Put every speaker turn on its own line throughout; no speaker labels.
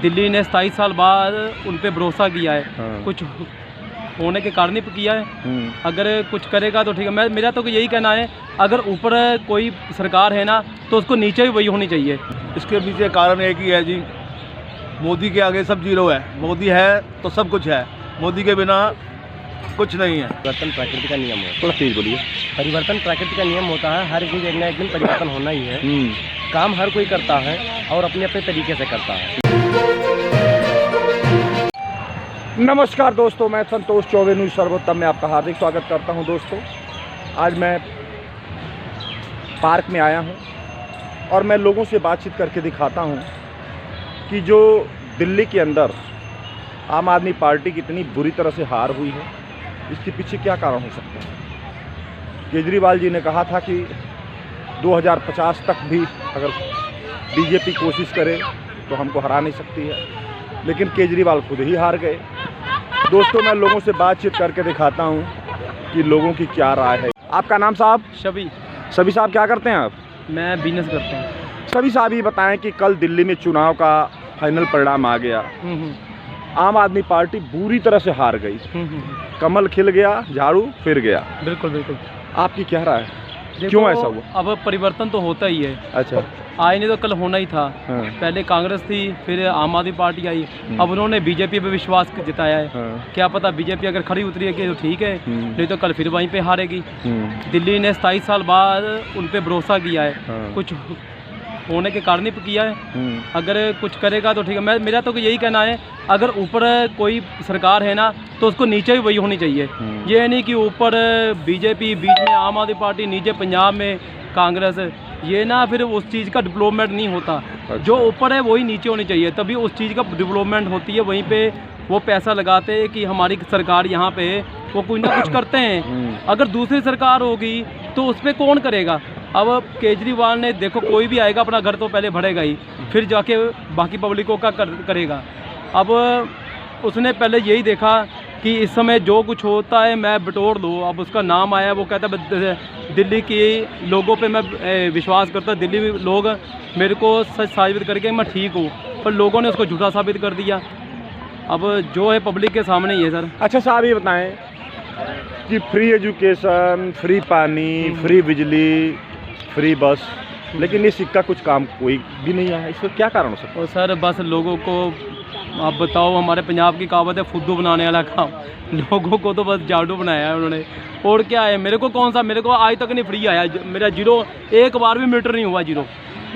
दिल्ली ने 27 साल बाद उन पे भरोसा किया है।
हाँ।
कुछ होने के कारण ही किया है। अगर कुछ करेगा तो ठीक है। मेरा तो यही कहना है, अगर ऊपर कोई सरकार है ना तो उसको नीचे भी वही होनी चाहिए।
इसके पीछे कारण एक ही है जी, मोदी के आगे सब जीरो है। मोदी है तो सब कुछ है, मोदी के बिना कुछ नहीं है।
परिवर्तन प्रकृति का नियम है।
थोड़ा तेज बोलिए।
परिवर्तन प्रकृति का नियम होता है, हर चीज़ एक ना एक दिन परिवर्तन होना ही है। काम हर कोई करता है और अपने अपने तरीके से करता है।
नमस्कार दोस्तों, मैं संतोष चौबे न्यूज़ सर्वोत्तम में आपका हार्दिक स्वागत करता हूं। दोस्तों, आज मैं पार्क में आया हूं और मैं लोगों से बातचीत करके दिखाता हूं कि जो दिल्ली के अंदर आम आदमी पार्टी कितनी बुरी तरह से हार हुई है, इसके पीछे क्या कारण हो सकता है। केजरीवाल जी ने कहा था कि 2050 तक भी अगर बीजेपी कोशिश करे तो हमको हरा नहीं सकती है, लेकिन केजरीवाल खुद ही हार गए। दोस्तों, मैं लोगों से बातचीत करके दिखाता हूं कि लोगों की क्या राय है। आपका नाम साहब? सभी साहब, क्या करते हैं आप?
मैं बिजनेस करता हूँ।
सभी साहब, ये बताएं कि कल दिल्ली में चुनाव का फाइनल परिणाम आ गया। आम आदमी पार्टी बुरी तरह से हार गई। कमल खिल गया, झाड़ू फिर गया।
बिल्कुल बिल्कुल।
आपकी क्या राय है, क्यों ऐसा हुआ?
अब परिवर्तन तो होता ही है।
अच्छा,
आज नहीं तो कल होना ही था।
हाँ।
पहले कांग्रेस थी, फिर आम आदमी पार्टी आई, अब उन्होंने बीजेपी पे विश्वास जताया है।
हाँ।
क्या पता बीजेपी अगर खड़ी उतरी है कि तो ठीक है, नहीं तो कल फिर वहीं पे हारेगी। दिल्ली ने 27 साल बाद उन पे भरोसा किया है।
हाँ।
कुछ होने के कारण ही किया है। अगर कुछ करेगा तो ठीक है। मेरा तो यही कहना है, अगर ऊपर कोई सरकार है ना तो उसको नीचे भी वही होनी चाहिए। ये नहीं कि ऊपर बीजेपी, बीच में आम आदमी पार्टी, नीचे पंजाब में कांग्रेस, ये ना फिर उस चीज़ का डेवलपमेंट नहीं होता।
अच्छा। जो
जो ऊपर है वही नीचे होनी चाहिए, तभी उस चीज़ का डेवलपमेंट होती है। वहीं पे वो पैसा लगाते हैं कि हमारी सरकार यहाँ पे है, वो कुछ ना कुछ करते हैं। अगर दूसरी सरकार होगी तो उस पर कौन करेगा? अब केजरीवाल ने देखो, कोई भी आएगा अपना घर तो पहले भरेगा ही, फिर जाके बाकी पब्लिकों का करेगा। अब उसने पहले यही देखा कि इस समय जो कुछ होता है मैं बटोर दूँ। अब उसका नाम आया, वो कहता है दिल्ली के लोगों पे मैं विश्वास करता, दिल्ली में लोग मेरे को सच साबित करके मैं ठीक हूँ, पर लोगों ने उसको झूठा साबित कर दिया। अब जो है पब्लिक के सामने ही है सर।
अच्छा साहब, ये बताएं कि फ्री एजुकेशन, फ्री पानी, फ्री बिजली, फ्री बस, लेकिन ये सिक्का कुछ काम कोई भी नहीं आया, इसका क्या कारण हो सकता है?
और सर बस लोगों को, आप बताओ, हमारे पंजाब की कहावत है फुद्दू बनाने वाला काम। लोगों को तो बस जाडू बनाया है उन्होंने। और क्या है, मेरे को कौन सा, मेरे को आज तक नहीं फ्री आया। मेरा जीरो एक बार भी मीटर नहीं हुआ, जीरो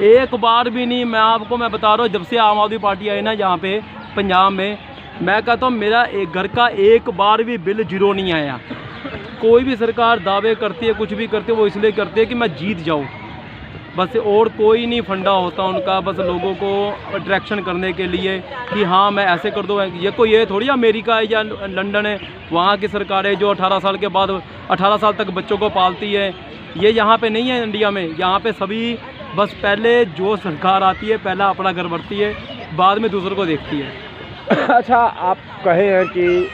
एक बार भी नहीं। मैं बता रहा हूँ, जब से आम आदमी पार्टी आई ना यहाँ पे पंजाब में, मैं कहता हूँ मेरा एक घर का एक बार भी बिल जीरो नहीं आया। कोई भी सरकार दावे करती है, कुछ भी करती है, वो इसलिए करती है कि मैं जीत जाऊँ बस, और कोई नहीं फंडा होता उनका। बस लोगों को अट्रैक्शन करने के लिए कि हाँ मैं ऐसे कर दूँ। ये थोड़ी अमेरिका है या लंदन है, वहाँ की सरकार है जो 18 साल के बाद 18 साल तक बच्चों को पालती है। ये यहाँ पे नहीं है इंडिया में। यहाँ पे सभी बस पहले जो सरकार आती है पहला अपना घर भरती है, बाद में दूसरों को देखती है।
अच्छा, आप कहे हैं कि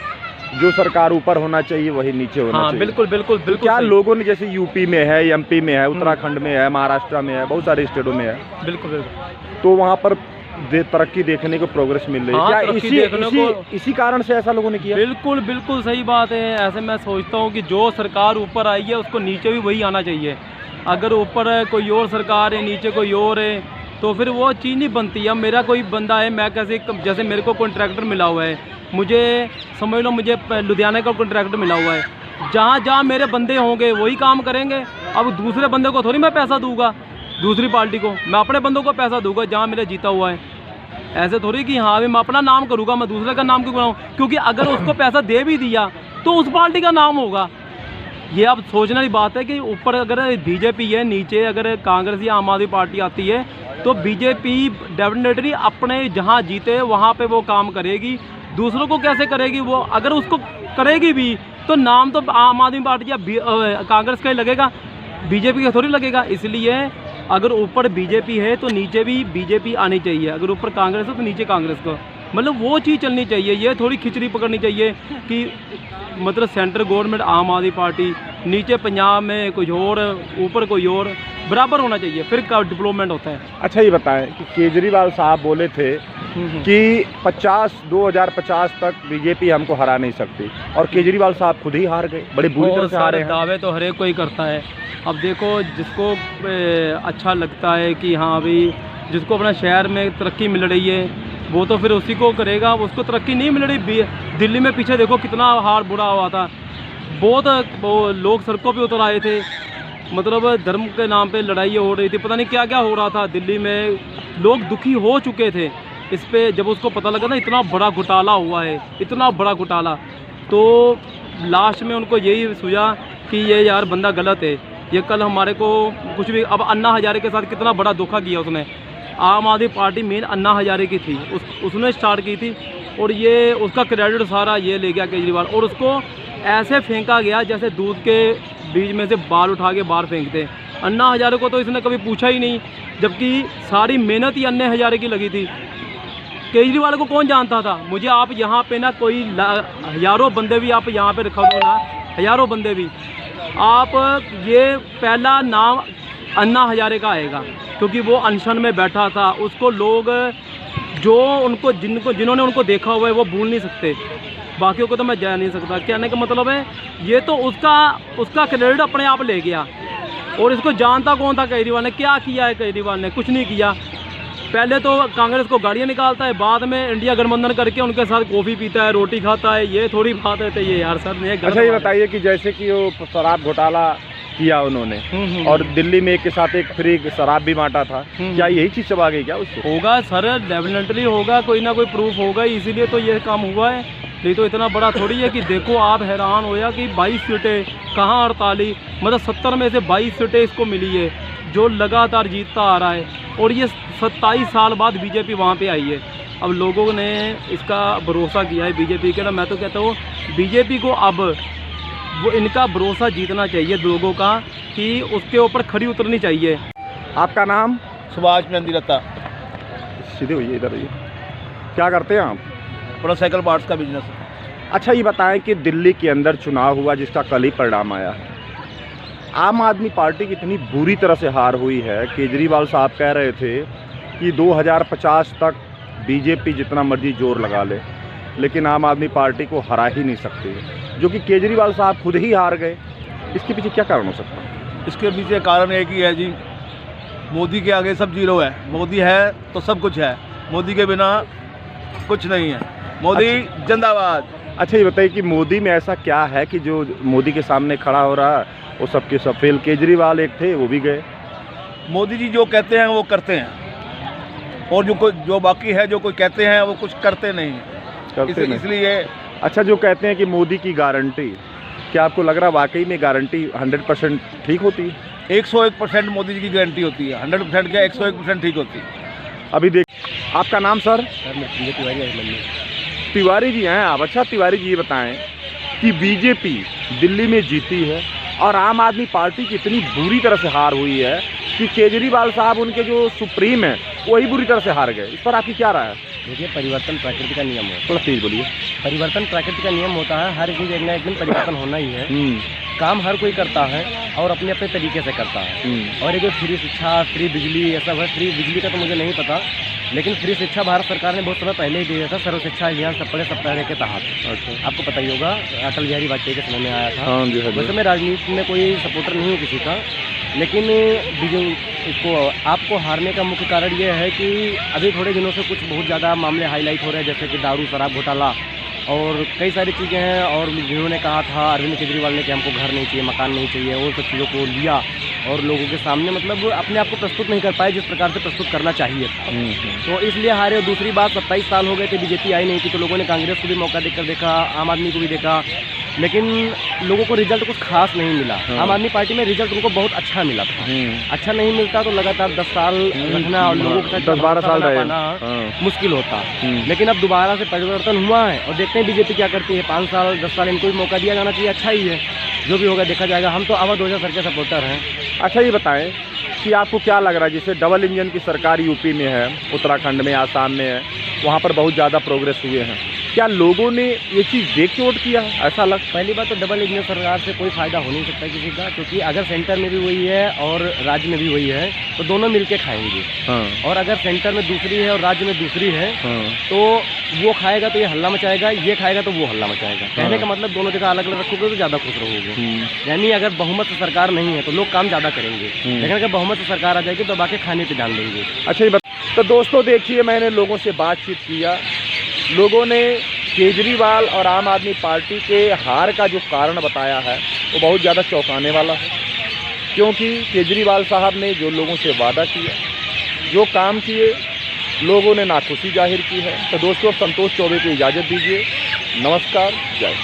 जो सरकार ऊपर होना चाहिए वही नीचे होना चाहिए।
बिल्कुल बिल्कुल बिल्कुल।
क्या लोगों ने, जैसे यूपी में है, एमपी में है, उत्तराखंड में है, महाराष्ट्र में है, बहुत सारे स्टेटों में है,
बिल्कुल बिल्कुल,
तो वहाँ पर तरक्की देखने को, प्रोग्रेस मिल रही है। क्या इसी कारण से ऐसा लोगों ने किया?
बिल्कुल बिल्कुल सही बात है। ऐसे मैं सोचता हूँ कि जो सरकार ऊपर आई है उसको नीचे भी वही आना चाहिए। अगर ऊपर कोई और सरकार है, नीचे कोई और है, तो फिर वो चीज़ नहीं बनती। अब मेरा कोई बंदा है, मैं कैसे, जैसे मेरे को कॉन्ट्रैक्टर मिला हुआ है, मुझे समझ लो मुझे लुधियाना का कॉन्ट्रैक्टर मिला हुआ है, जहाँ जहाँ मेरे बंदे होंगे वही काम करेंगे। अब दूसरे बंदे को थोड़ी मैं पैसा दूंगा, दूसरी पार्टी को मैं अपने बंदों को पैसा दूंगा जहाँ मेरा जीता हुआ है। ऐसे थोड़ी कि हाँ मैं अपना नाम करूँगा, मैं दूसरे का नाम क्यों बनाऊँ? क्योंकि अगर उसको पैसा दे भी दिया तो उस पार्टी का नाम होगा। ये अब सोचने वाली बात है कि ऊपर अगर बीजेपी है, नीचे अगर कांग्रेस या आम आदमी पार्टी आती है, तो बीजेपी डेफिनेटली अपने जहाँ जीते वहाँ पे वो काम करेगी। दूसरों को कैसे करेगी वो? अगर उसको करेगी भी तो नाम तो आम आदमी पार्टी या कांग्रेस का ही लगेगा, बीजेपी का थोड़ी लगेगा। इसलिए अगर ऊपर बीजेपी है तो नीचे भी बीजेपी आनी चाहिए, अगर ऊपर कांग्रेस है तो नीचे कांग्रेस को, मतलब वो चीज़ चलनी चाहिए। ये थोड़ी खिचड़ी पकड़नी चाहिए कि मतलब सेंट्रल गवर्नमेंट आम आदमी पार्टी नीचे पंजाब में कुछ और, ऊपर कोई और, बराबर होना चाहिए, फिर का डेवलपमेंट होता है।
अच्छा ये बताएं कि केजरीवाल साहब बोले थे कि 2050 तक बीजेपी हमको हरा नहीं सकती, और केजरीवाल साहब खुद ही हार गए, बड़े बुरी तरह से हारे हैं।
दावे तो हर एक कोई करता है। अब देखो, जिसको अच्छा लगता है कि हाँ भाई जिसको अपना शहर में तरक्की मिल रही है वो तो फिर उसी को करेगा। उसको तरक्की नहीं मिल रही, दिल्ली में पीछे देखो कितना हाल बुरा हुआ था, बहुत वो लोग सड़कों पे उतर आए थे, मतलब धर्म के नाम पे लड़ाई हो रही थी, पता नहीं क्या क्या हो रहा था दिल्ली में, लोग दुखी हो चुके थे इस पे। जब उसको पता लगा ना इतना बड़ा घोटाला हुआ है, इतना बड़ा घोटाला, तो लास्ट में उनको यही सूझा कि ये यार बंदा गलत है, ये कल हमारे को कुछ भी। अब अन्ना हजारे के साथ कितना बड़ा धोखा किया उसने। आम आदमी पार्टी मेन अन्ना हजारे की थी, उसने स्टार्ट की थी, और ये उसका क्रेडिट सारा ये ले गया केजरीवाल, और उसको ऐसे फेंका गया जैसे दूध के बीज में से बाल उठा के बाहर फेंकते। अन्ना हजारे को तो इसने कभी पूछा ही नहीं, जबकि सारी मेहनत ही अन्ना हजारे की लगी थी। केजरीवाल को कौन जानता था? मुझे आप यहाँ पे ना कोई हज़ारों बंदे भी आप यहाँ पे रखा दो ना, हज़ारों बंदे भी, आप ये पहला नाम अन्ना हजारे का आएगा, क्योंकि वो अनशन में बैठा था। उसको लोग जो उनको जिन्होंने उनको देखा हुआ है वो भूल नहीं सकते, बाकियों को तो मैं जा नहीं सकता। कहने का मतलब है ये तो उसका क्रेडिट अपने आप ले गया, और इसको जानता कौन था? केजरीवाल ने क्या किया है? केजरीवाल ने कुछ नहीं किया। पहले तो कांग्रेस को गाड़ियाँ निकालता है, बाद में इंडिया गठबंधन करके उनके साथ कॉफ़ी पीता है, रोटी खाता है। ये थोड़ी बात है ये यार सर ने।
अच्छा ये बताइए कि जैसे कि वो शराब घोटाला किया उन्होंने, और दिल्ली में एक के साथ एक फ्री शराब भी बांटा था, क्या यही चीज़ चबा गई क्या उसको?
होगा सर, डेफिनेटली होगा, कोई ना कोई प्रूफ होगा, इसीलिए तो ये काम हुआ है। नहीं तो इतना बड़ा थोड़ी है कि देखो आप हैरान हो या कि 22 सीटें कहाँ 48, मतलब 70 में से 22 सीटें इसको मिली है, जो लगातार जीतता आ रहा है, और ये 27 साल बाद बीजेपी वहाँ पे आई है। अब लोगों ने इसका भरोसा किया है बीजेपी के, ना मैं तो कहता हूँ बीजेपी को अब वो इनका भरोसा जीतना चाहिए लोगों का, कि उसके ऊपर खड़ी उतरनी चाहिए।
आपका नाम?
सुभाष मेहंदी रत्ता।
सीधे हुई इधर ये क्या करते हैं आप?
बड़ा साइकिल पार्ट्स का बिजनेस है।
अच्छा ये बताएं कि दिल्ली के अंदर चुनाव हुआ जिसका कल ही परिणाम आया है, आम आदमी पार्टी की इतनी बुरी तरह से हार हुई है। केजरीवाल साहब कह रहे थे कि 2050 तक बीजेपी जितना मर्जी जोर लगा ले, लेकिन आम आदमी पार्टी को हरा ही नहीं सकती, जो कि केजरीवाल साहब खुद ही हार गए। इसके पीछे क्या कारण हो सकता है?
इसके पीछे कारण एक ही है जी, मोदी के आगे सब जीरो है। मोदी है तो सब कुछ है, मोदी के बिना कुछ नहीं है। मोदी जिंदाबाद।
अच्छा ये बताइए कि मोदी में ऐसा क्या है कि जो मोदी के सामने खड़ा हो रहा है वो सबके सब फेल? केजरीवाल एक थे, वो भी गए।
मोदी जी जो कहते हैं वो करते हैं, और जो बाकी है जो कोई कहते हैं वो कुछ करते नहीं हैं, इसलिए।
अच्छा जो कहते हैं कि मोदी की गारंटी, क्या आपको लग रहा है वाकई में गारंटी 100% ठीक होती है?
101% मोदी जी की गारंटी होती है, 100% क्या 101% ठीक होती है।
अभी देख, आपका नाम सर?
तिवारी।
तिवारी जी हैं आप। अच्छा तिवारी जी ये बताएं कि बीजेपी दिल्ली में जीती है और आम आदमी पार्टी की इतनी बुरी तरह से हार हुई है कि केजरीवाल साहब उनके जो सुप्रीम है वही बुरी तरह से हार गए, इस पर आपकी क्या राय है?
देखिए, परिवर्तन प्रकृति का नियम है।
थोड़ा तेज बोलिए।
परिवर्तन प्रकृति का नियम होता है, हर चीज़ एक ना एक दिन परिवर्तन होना ही है। काम हर कोई करता है और अपने अपने तरीके से करता है। और एक फ्री शिक्षा, फ्री बिजली, ऐसा है। फ्री बिजली का तो मुझे नहीं पता, लेकिन फ्री शिक्षा भारत सरकार ने बहुत समय पहले ही दिया था, सर्व शिक्षा अभियान सब पढ़े सब पढ़ने के तहत। अच्छा। आपको पता ही होगा, अटल बिहारी वाजपेयी के समय में आया था। वैसे मैं राजनीति में कोई सपोर्टर नहीं हूँ किसी का, लेकिन इसको आपको हारने का मुख्य कारण ये है कि अभी थोड़े दिनों से कुछ बहुत ज़्यादा मामले हाईलाइट हो रहे हैं, जैसे कि दारू शराब घोटाला और कई सारी चीज़ें हैं। और जिन्होंने कहा था अरविंद केजरीवाल ने कि हमको घर नहीं चाहिए, मकान नहीं चाहिए, वो सब चीज़ों को लिया और लोगों के सामने मतलब अपने आप को प्रस्तुत नहीं कर पाए जिस प्रकार से प्रस्तुत करना चाहिए था। तो इसलिए हारे। और दूसरी बात, 27 साल हो गए थे बीजेपी आई नहीं थी, तो लोगों ने कांग्रेस को भी मौका देकर देखा, आम आदमी को भी देखा, लेकिन लोगों को रिजल्ट कुछ खास नहीं मिला। आम आदमी पार्टी में रिजल्ट उनको बहुत अच्छा मिला था। अच्छा नहीं मिलता तो लगातार 10 साल रखना और लोगों के साथ
10-12 साल
पाना मुश्किल होता। लेकिन अब दोबारा से परिवर्तन हुआ है और देखते हैं बीजेपी क्या करती है। 5 साल 10 साल इनको भी मौका दिया जाना चाहिए, अच्छा ही है। जो भी होगा देखा जाएगा। हम तो अवध ओझा सर के सपोर्टर हैं।
अच्छा ये बताएं कि आपको क्या लग रहा है, जैसे डबल इंजन की सरकार यूपी में है, उत्तराखंड में, आसाम में है, वहाँ पर बहुत ज़्यादा प्रोग्रेस हुए हैं, क्या लोगों ने ये चीज़ देख के वोट किया है, ऐसा लग?
पहली बात तो डबल इंजन सरकार से कोई फ़ायदा हो नहीं सकता किसी का, क्योंकि अगर सेंटर में भी वही है और राज्य में भी वही है तो दोनों मिलके खाएंगे।
हाँ
और अगर सेंटर में दूसरी है और राज्य में दूसरी है
हाँ
तो वो खाएगा तो ये हल्ला मचाएगा, ये खाएगा तो वो हल्ला मचाएगा। कहने का मतलब दोनों जगह अलग अलग रखोगे तो ज़्यादा खुश रहोगे। यानी अगर बहुमत से सरकार नहीं है तो लोग काम ज़्यादा करेंगे, लेकिन अगर बहुमत से सरकार आ जाएगी तो बाकी खाने पे ध्यान देंगे।
अच्छा, ये तो दोस्तों देखिए, मैंने लोगों से बातचीत किया, लोगों ने केजरीवाल और आम आदमी पार्टी के हार का जो कारण बताया है वो बहुत ज़्यादा चौंकाने वाला है, क्योंकि केजरीवाल साहब ने जो लोगों से वादा किया, जो काम किए, लोगों ने नाखुशी जाहिर की है। तो दोस्तों, संतोष चौबे को इजाज़त दीजिए। नमस्कार, जय।